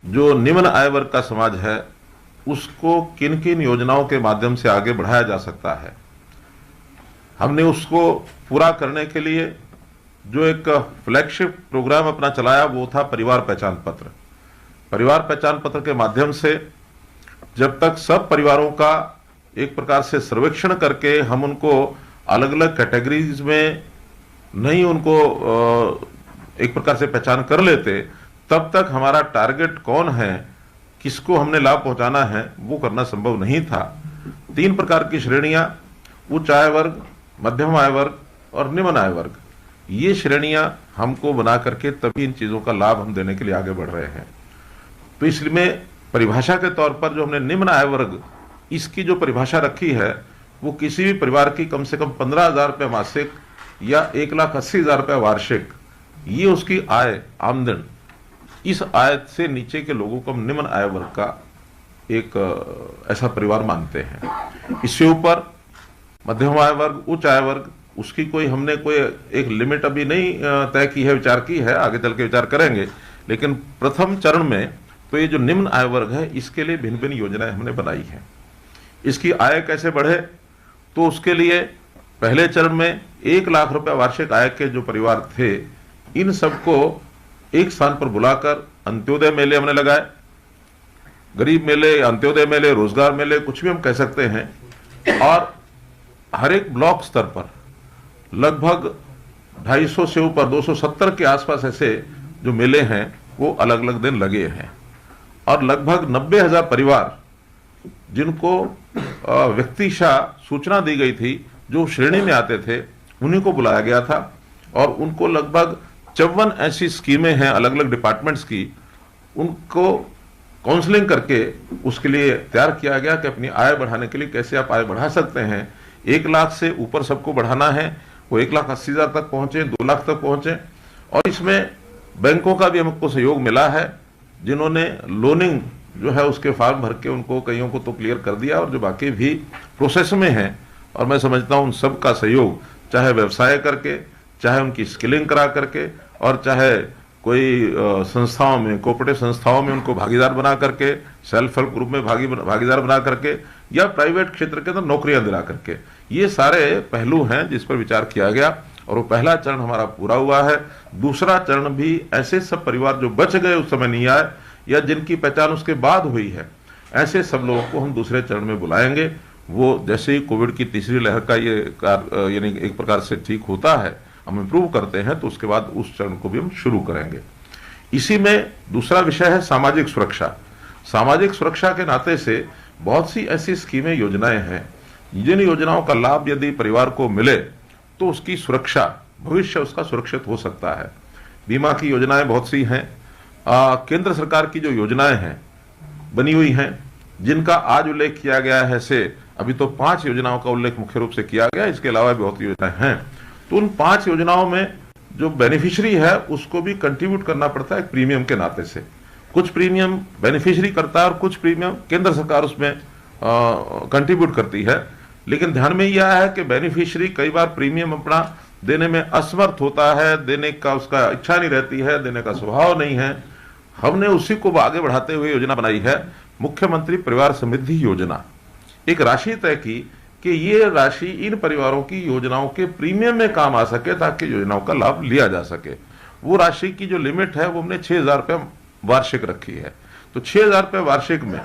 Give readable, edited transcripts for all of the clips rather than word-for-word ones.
जो निम्न आय वर्ग का समाज है उसको किन किन योजनाओं के माध्यम से आगे बढ़ाया जा सकता है। हमने उसको पूरा करने के लिए जो एक फ्लैगशिप प्रोग्राम अपना चलाया वो था परिवार पहचान पत्र। परिवार पहचान पत्र के माध्यम से जब तक सब परिवारों का एक प्रकार से सर्वेक्षण करके हम उनको अलग अलग कैटेगरीज में नहीं उनको एक प्रकार से पहचान कर लेते, तब तक हमारा टारगेट कौन है, किसको हमने लाभ पहुंचाना है, वो करना संभव नहीं था। 3 प्रकार की श्रेणियां, उच्च आय वर्ग, मध्यम आय वर्ग और निम्न आय वर्ग, ये श्रेणियां हमको बना करके तभी इन चीजों का लाभ हम देने के लिए आगे बढ़ रहे हैं। तो इसलिए परिभाषा के तौर पर जो हमने निम्न आय वर्ग, इसकी जो परिभाषा रखी है वो किसी भी परिवार की कम से कम 15,000 रुपये मासिक या 1,80,000 रुपये वार्षिक, ये उसकी आय आमदन, इस आय से नीचे के लोगों को हम निम्न आय वर्ग का एक ऐसा परिवार मानते हैं। इससे ऊपर मध्यम आय वर्ग, उच्च आय वर्ग, उसकी हमने कोई एक लिमिट अभी नहीं तय की है, विचार की है, आगे चल के विचार करेंगे। लेकिन प्रथम चरण में तो ये जो निम्न आय वर्ग है इसके लिए भिन्न भिन्न योजनाएं हमने बनाई हैं। इसकी आय कैसे बढ़े, तो उसके लिए पहले चरण में 1 लाख रुपए वार्षिक आय के जो परिवार थे, इन सबको एक स्थान पर बुलाकर अंत्योदय मेले हमने लगाए। गरीब मेले, अंत्योदय मेले, रोजगार मेले, कुछ भी हम कह सकते हैं। और हर एक ब्लॉक स्तर पर लगभग 250 से ऊपर 270 के आसपास ऐसे जो मेले हैं वो अलग अलग दिन लगे हैं। और लगभग 90,000 परिवार जिनको व्यक्तिशः सूचना दी गई थी, जो श्रेणी में आते थे, उन्हीं को बुलाया गया था। और उनको लगभग 54 ऐसी स्कीमें हैं अलग अलग डिपार्टमेंट्स की, उनको काउंसलिंग करके उसके लिए तैयार किया गया कि अपनी आय बढ़ाने के लिए कैसे आप आय बढ़ा सकते हैं। 1 लाख से ऊपर सबको बढ़ाना है, वो 1,80,000 तक पहुंचे, 2 लाख तक पहुंचे। और इसमें बैंकों का भी हमको सहयोग मिला है, जिन्होंने लोनिंग जो है उसके फॉर्म भर के उनको कईयों को तो क्लियर कर दिया, और जो बाकी भी प्रोसेस में हैं। और मैं समझता हूं उन सब का सहयोग, चाहे व्यवसाय करके, चाहे उनकी स्किलिंग करा करके, और चाहे कोई संस्थाओं में, कोऑपरेटिव संस्थाओं में उनको भागीदार बना करके, सेल्फ हेल्प ग्रुप में भागीदार बना करके, या प्राइवेट क्षेत्र के अंदर नौकरियां दिला करके, ये सारे पहलू हैं जिस पर विचार किया गया। और वो पहला चरण हमारा पूरा हुआ है। दूसरा चरण भी ऐसे सब परिवार जो बच गए उस समय नहीं आए, या जिनकी पहचान उसके बाद हुई है, ऐसे सब लोगों को हम दूसरे चरण में बुलाएंगे। वो जैसे ही कोविड की तीसरी लहर का ये यानी एक प्रकार से ठीक होता है, हम इम्प्रूव करते हैं, तो उसके बाद उस चरण को भी हम शुरू करेंगे। इसी में दूसरा विषय है सामाजिक सुरक्षा। सामाजिक सुरक्षा के नाते से बहुत सी ऐसी स्कीमें, योजनाएं हैं, जिन योजनाओं का लाभ यदि परिवार को मिले तो उसकी सुरक्षा, भविष्य उसका सुरक्षित हो सकता है। बीमा की योजनाएं बहुत सी हैं। केंद्र सरकार की जो योजनाएं हैं बनी हुई हैं, जिनका आज उल्लेख किया गया है, से अभी तो 5 योजनाओं का उल्लेख मुख्य रूप से किया गया, इसके अलावा भी बहुत योजनाएं हैं। तो उन 5 योजनाओं में जो बेनिफिशियरी है उसको भी कंट्रीब्यूट करना पड़ता है प्रीमियम के नाते से। कुछ प्रीमियम बेनिफिशियरी करता है और कुछ प्रीमियम केंद्र सरकार उसमें कंट्रीब्यूट करती है। लेकिन ध्यान में यह है कि बेनिफिशियरी कई बार प्रीमियम अपना देने में असमर्थ होता है, देने का उसका इच्छा नहीं रहती है, देने का स्वभाव नहीं है। हमने उसी को आगे बढ़ाते हुए योजना बनाई है, मुख्यमंत्री परिवार समृद्धि योजना। एक राशि तय की कि ये राशि इन परिवारों की योजनाओं के प्रीमियम में काम आ सके, ताकि योजनाओं का लाभ लिया जा सके। वो राशि की जो लिमिट है वो हमने 6,000 रुपये वार्षिक रखी है। तो 6,000 रुपये वार्षिक में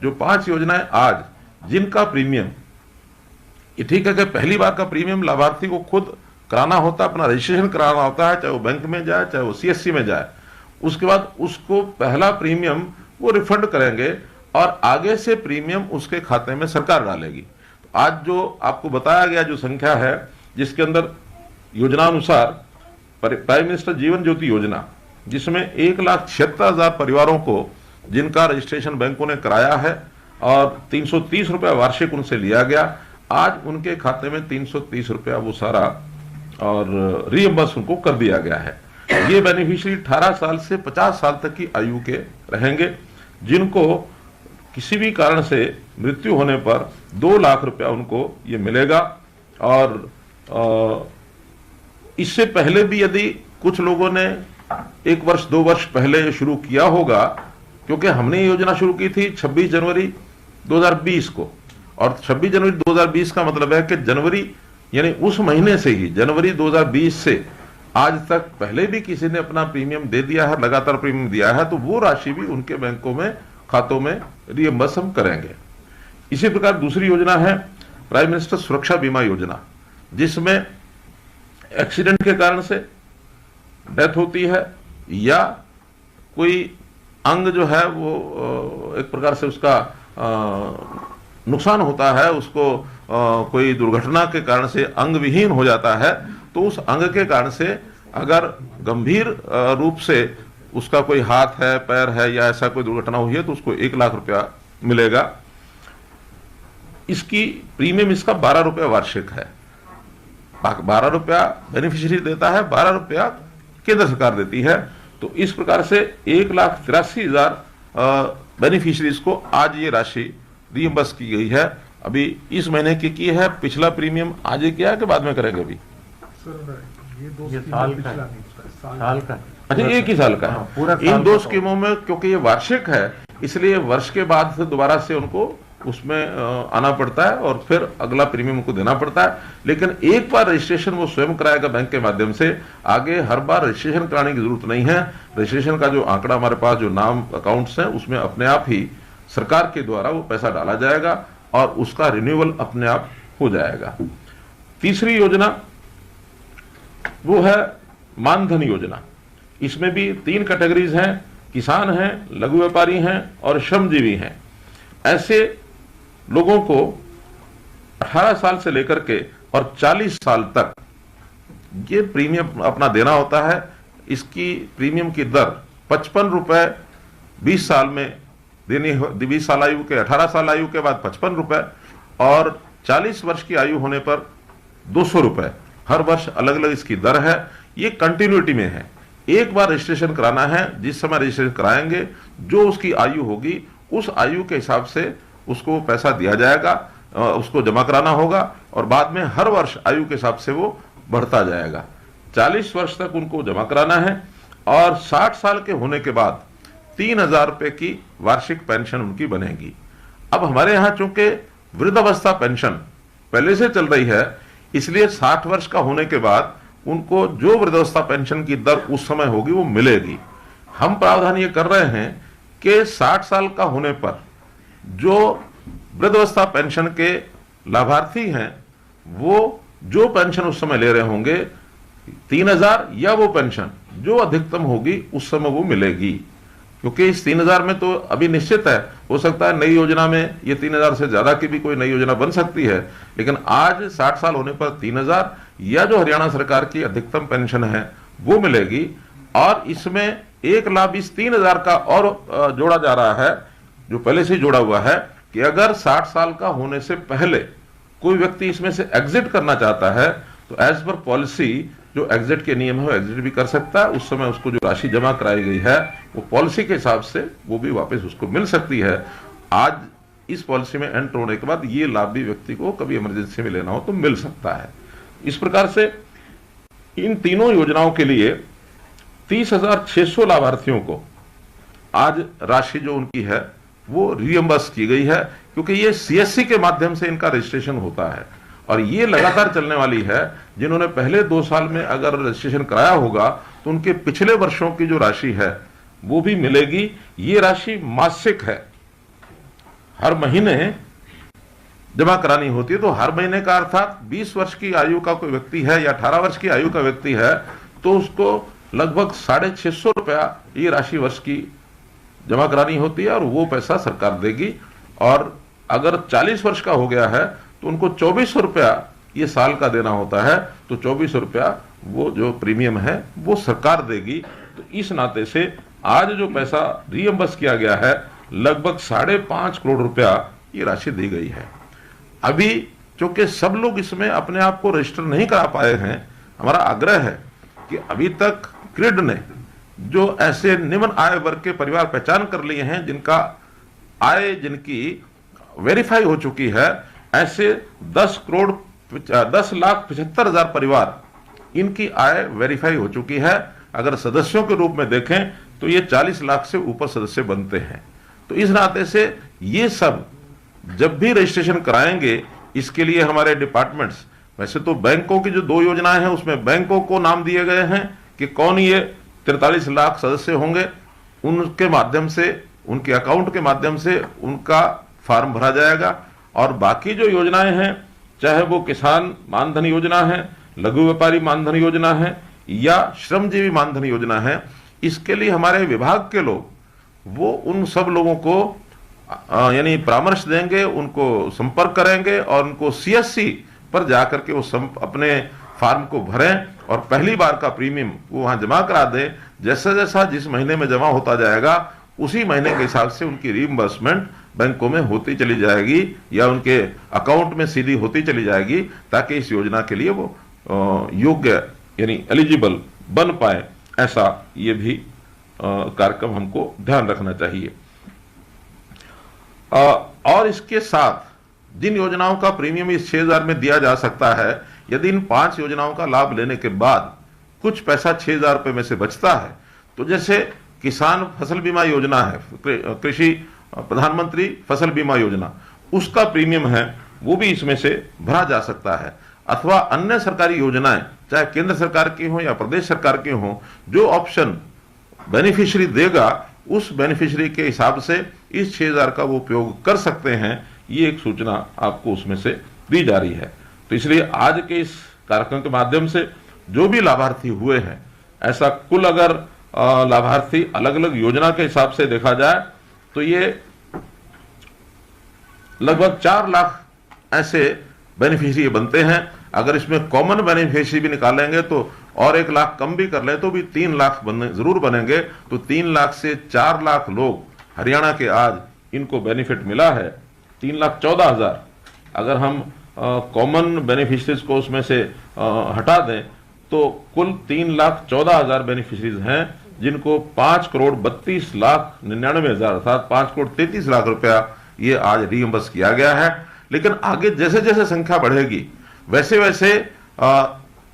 जो 5 योजनाएं आज जिनका प्रीमियम, ये ठीक है कि पहली बार का प्रीमियम लाभार्थी को खुद कराना होता है, अपना रजिस्ट्रेशन कराना होता है, चाहे वो बैंक में जाए, चाहे वो CSC में जाए। उसके बाद उसको पहला प्रीमियम वो रिफंड करेंगे और आगे से प्रीमियम उसके खाते में सरकार डालेगी। तो आज जो आपको बताया गया जो संख्या है, जिसके अंदर योजनानुसार प्राइम मिनिस्टर जीवन ज्योति योजना, जिसमें 1,76,000 परिवारों को जिनका रजिस्ट्रेशन बैंकों ने कराया है और 330 रुपया वार्षिक उनसे लिया गया, आज उनके खाते में 330 रुपया वो सारा और रीइंबर्स उनको कर दिया गया है। ये बेनिफिशियरी 18 साल से 50 साल तक की आयु के रहेंगे, जिनको किसी भी कारण से मृत्यु होने पर 2 लाख रुपया उनको ये मिलेगा। और इससे पहले भी यदि कुछ लोगों ने 1 वर्ष 2 वर्ष पहले शुरू किया होगा क्योंकि हमने ये योजना शुरू की थी 26 जनवरी 2020 को, और 26 जनवरी 2020 का मतलब है कि जनवरी यानी उस महीने से ही, जनवरी 2020 से आज तक पहले भी किसी ने अपना प्रीमियम दे दिया है, लगातार प्रीमियम दिया है, तो वो राशि भी उनके बैंकों में खातों में रियम्बर्स हम करेंगे। इसी प्रकार दूसरी योजना है प्राइम मिनिस्टर सुरक्षा बीमा योजना, जिसमें एक्सीडेंट के कारण से डेथ होती है या कोई अंग जो है वो एक प्रकार से उसका नुकसान होता है, उसको कोई दुर्घटना के कारण से अंग विहीन हो जाता है, तो उस अंग के कारण से अगर गंभीर रूप से उसका कोई हाथ है, पैर है या ऐसा कोई दुर्घटना हुई है तो उसको 1 लाख रुपया मिलेगा। इसकी प्रीमियम इसका 12 रुपया वार्षिक है। 12 रुपया बेनिफिशियरी देता है, 12 रुपया केंद्र सरकार देती है। तो इस प्रकार से 1,83,000 बेनिफिशियरीज को आज ये राशि रियम्बर्स की गई है। अभी इस महीने की है, पिछला प्रीमियम आज ही किया है कि बाद में करेंगे? अभी सर ये साल का अच्छा, एक ही साल का है। पूरा इन दो स्कीमों में क्योंकि ये वार्षिक है, इसलिए वर्ष के बाद से दोबारा से उनको उसमें आना पड़ता है और फिर अगला प्रीमियम उनको देना पड़ता है। लेकिन एक बार रजिस्ट्रेशन वो स्वयं कराएगा बैंक के माध्यम से, आगे हर बार रजिस्ट्रेशन कराने की जरूरत नहीं है। रजिस्ट्रेशन का जो आंकड़ा हमारे पास जो नाम अकाउंट्स हैं उसमें अपने आप ही सरकार के द्वारा वो पैसा डाला जाएगा और उसका रिन्यूअल अपने आप हो जाएगा। तीसरी योजना वो है मानधन योजना। इसमें भी 3 कैटेगरीज हैं, किसान हैं, लघु व्यापारी हैं और श्रमजीवी हैं। ऐसे लोगों को 18 साल से लेकर के और 40 साल तक ये प्रीमियम अपना देना होता है। इसकी प्रीमियम की दर 55 रुपए 20 साल में देनी, 20 साल आयु के, 18 साल आयु के बाद 55 रुपए और 40 वर्ष की आयु होने पर 200 रुपए। हर वर्ष अलग अलग इसकी दर है। ये कंटिन्यूटी में है। एक बार रजिस्ट्रेशन कराना है, जिस समय रजिस्ट्रेशन कराएंगे जो उसकी आयु होगी उस आयु के हिसाब से उसको पैसा दिया जाएगा, उसको जमा कराना होगा और बाद में हर वर्ष आयु के हिसाब से वो बढ़ता जाएगा। 40 वर्ष तक उनको जमा कराना है और 60 साल के होने के बाद 3,000 रुपए की वार्षिक पेंशन उनकी बनेगी। अब हमारे यहाँ चूंकि वृद्धावस्था पेंशन पहले से चल रही है, इसलिए 60 वर्ष का होने के बाद उनको जो वृद्धावस्था पेंशन की दर उस समय होगी वो मिलेगी। हम प्रावधान ये कर रहे हैं कि 60 साल का होने पर जो वृद्धावस्था पेंशन के लाभार्थी हैं वो जो पेंशन उस समय ले रहे होंगे 3,000 या वो पेंशन जो अधिकतम होगी उस समय वो मिलेगी। क्योंकि इस 3,000 में तो अभी निश्चित है, हो सकता है नई योजना में ये 3,000 से ज्यादा की भी कोई नई योजना बन सकती है, लेकिन आज 60 साल होने पर 3,000 या जो हरियाणा सरकार की अधिकतम पेंशन है वो मिलेगी। और इसमें एक लाभ इस 3,000 का और जोड़ा जा रहा है, जो पहले से जोड़ा हुआ है, कि अगर 60 साल का होने से पहले कोई व्यक्ति इसमें से एग्जिट करना चाहता है तो एज पर पॉलिसी जो एग्जिट के नियम है वो एग्जिट भी कर सकता है। उस समय उसको जो राशि जमा कराई गई है वो पॉलिसी के हिसाब से वो भी वापस उसको मिल सकती है। आज इस पॉलिसी में एंटर होने के बाद ये लाभ भी व्यक्ति को कभी इमरजेंसी में लेना हो तो मिल सकता है। इस प्रकार से इन तीनों योजनाओं के लिए 30,600 लाभार्थियों को आज राशि जो उनकी है वो रियम्बर्स की गई है, क्योंकि ये सीएससी के माध्यम से इनका रजिस्ट्रेशन होता है और ये लगातार चलने वाली है। जिन्होंने पहले 2 साल में अगर रजिस्ट्रेशन कराया होगा तो उनके पिछले वर्षों की जो राशि है वो भी मिलेगी। ये राशि मासिक है, हर महीने जमा करानी होती है। तो हर महीने का अर्थात 20 वर्ष की आयु का कोई व्यक्ति है या 18 वर्ष की आयु का व्यक्ति है तो उसको लगभग 650 रुपया ये राशि वर्ष की जमा करानी होती है और वो पैसा सरकार देगी। और अगर 40 वर्ष का हो गया है तो उनको 2400 रुपया ये साल का देना होता है, तो 2400 रुपया वो जो प्रीमियम है वो सरकार देगी। तो इस नाते से आज जो पैसा रियम्बर्स किया गया है लगभग 5.5 करोड़ रुपया ये राशि दी गई है। अभी चूंकि सब लोग इसमें अपने आप को रजिस्टर नहीं करा पाए हैं, हमारा आग्रह है कि अभी तक क्रिड ने जो ऐसे निम्न आय वर्ग के परिवार पहचान कर लिए हैं जिनका आय जिनकी वेरीफाई हो चुकी है, ऐसे 10,75,000 परिवार इनकी आय वेरीफाई हो चुकी है। अगर सदस्यों के रूप में देखें तो ये 40 लाख से ऊपर सदस्य बनते हैं। तो इस नाते से ये सब जब भी रजिस्ट्रेशन कराएंगे, इसके लिए हमारे डिपार्टमेंट्स, वैसे तो बैंकों की जो 2 योजनाएं हैं उसमें बैंकों को नाम दिए गए हैं कि कौन ये 43 लाख सदस्य होंगे, उनके माध्यम से, उनके अकाउंट के माध्यम से उनका फॉर्म भरा जाएगा। और बाकी जो योजनाएं हैं, चाहे वो किसान मानधन योजना है, लघु व्यापारी मानधन योजना है या श्रमजीवी मानधन योजना है, इसके लिए हमारे विभाग के लोग वो उन सब लोगों को यानी परामर्श देंगे, उनको संपर्क करेंगे और उनको CSC पर जाकर के वो अपने फार्म को भरें और पहली बार का प्रीमियम वो वहां जमा करा दें। जैसा जैसा जिस महीने में जमा होता जाएगा उसी महीने के हिसाब से उनकी रीइंबर्समेंट बैंकों में होती चली जाएगी या उनके अकाउंट में सीधी होती चली जाएगी, ताकि इस योजना के लिए वो योग्य यानी एलिजिबल बन पाए। ऐसा ये भी कार्यक्रम हमको ध्यान रखना चाहिए। और इसके साथ जिन योजनाओं का प्रीमियम इस 6000 में दिया जा सकता है, यदि इन 5 योजनाओं का लाभ लेने के बाद कुछ पैसा 6000 रुपए में से बचता है, तो जैसे किसान फसल बीमा योजना है, कृषि प्रधानमंत्री फसल बीमा योजना, उसका प्रीमियम है वो भी इसमें से भरा जा सकता है। अथवा अन्य सरकारी योजनाएं, चाहे केंद्र सरकार की हो या प्रदेश सरकार की हो, जो ऑप्शन बेनिफिशियरी देगा उस बेनिफिशियरी के हिसाब से इस 6000 का वो उपयोग कर सकते हैं। ये एक सूचना आपको उसमें से दी जा रही है। तो इसलिए आज के इस कार्यक्रम के माध्यम से जो भी लाभार्थी हुए हैं, ऐसा कुल अगर लाभार्थी अलग अलग योजना के हिसाब से देखा जाए तो ये लगभग 4 लाख ऐसे बेनिफिशियरी बनते हैं। अगर इसमें कॉमन बेनिफिशियरी भी निकालेंगे तो और 1 लाख कम भी कर ले तो भी 3 लाख जरूर बनेंगे। तो 3 लाख से 4 लाख लोग हरियाणा के आज इनको बेनिफिट मिला है। 3,14,000 अगर हम कॉमन बेनिफिशरीज को उसमें से हटा दें तो कुल 3,14,000 बेनिफिशरीज हैं, जिनको 5,32,99,000 अर्थात 5,33,00,000 रुपया ये आज रीइंबर्स किया गया है। लेकिन आगे जैसे जैसे संख्या बढ़ेगी वैसे वैसे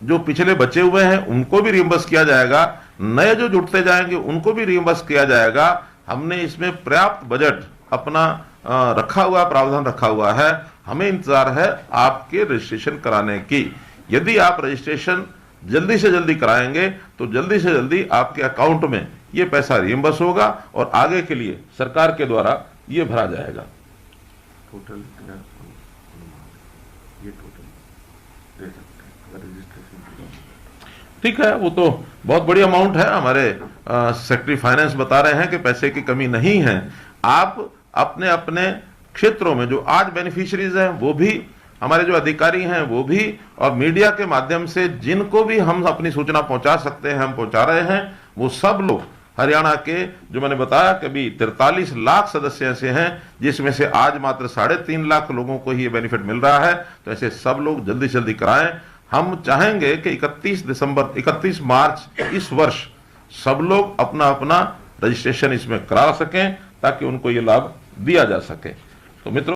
जो पिछले बचे हुए हैं उनको भी रीइंबर्स किया जाएगा, नए जो जुड़ते जाएंगे उनको भी रीइंबर्स किया जाएगा। हमने इसमें पर्याप्त बजट अपना रखा हुआ, प्रावधान रखा हुआ है। हमें इंतजार है आपके रजिस्ट्रेशन कराने की। यदि आप रजिस्ट्रेशन जल्दी से जल्दी कराएंगे तो जल्दी से जल्दी आपके अकाउंट में ये पैसा रीइंबर्स होगा और आगे के लिए सरकार के द्वारा ये भरा जाएगा। टोटल ये टोटल दे सकते हैं अगर रजिस्ट्रेशन। ठीक है, वो तो बहुत बड़ी अमाउंट है। हमारे सेक्रेटरी फाइनेंस बता रहे हैं कि पैसे की कमी नहीं है। आप अपने अपने क्षेत्रों में जो आज बेनिफिशियरीज हैं वो भी, हमारे जो अधिकारी हैं वो भी, और मीडिया के माध्यम से जिनको भी हम अपनी सूचना पहुंचा सकते हैं हम पहुंचा रहे हैं। वो सब लोग हरियाणा के, जो मैंने बताया कि अभी 43 लाख सदस्य ऐसे हैं जिसमें से आज मात्र 3.5 लाख लोगों को ही ये बेनिफिट मिल रहा है। तो ऐसे सब लोग जल्दी से जल्दी कराएं। हम चाहेंगे कि 31 मार्च इस वर्ष सब लोग अपना अपना रजिस्ट्रेशन इसमें करा सकें ताकि उनको ये लाभ दिया जा सके। तो मित्रों,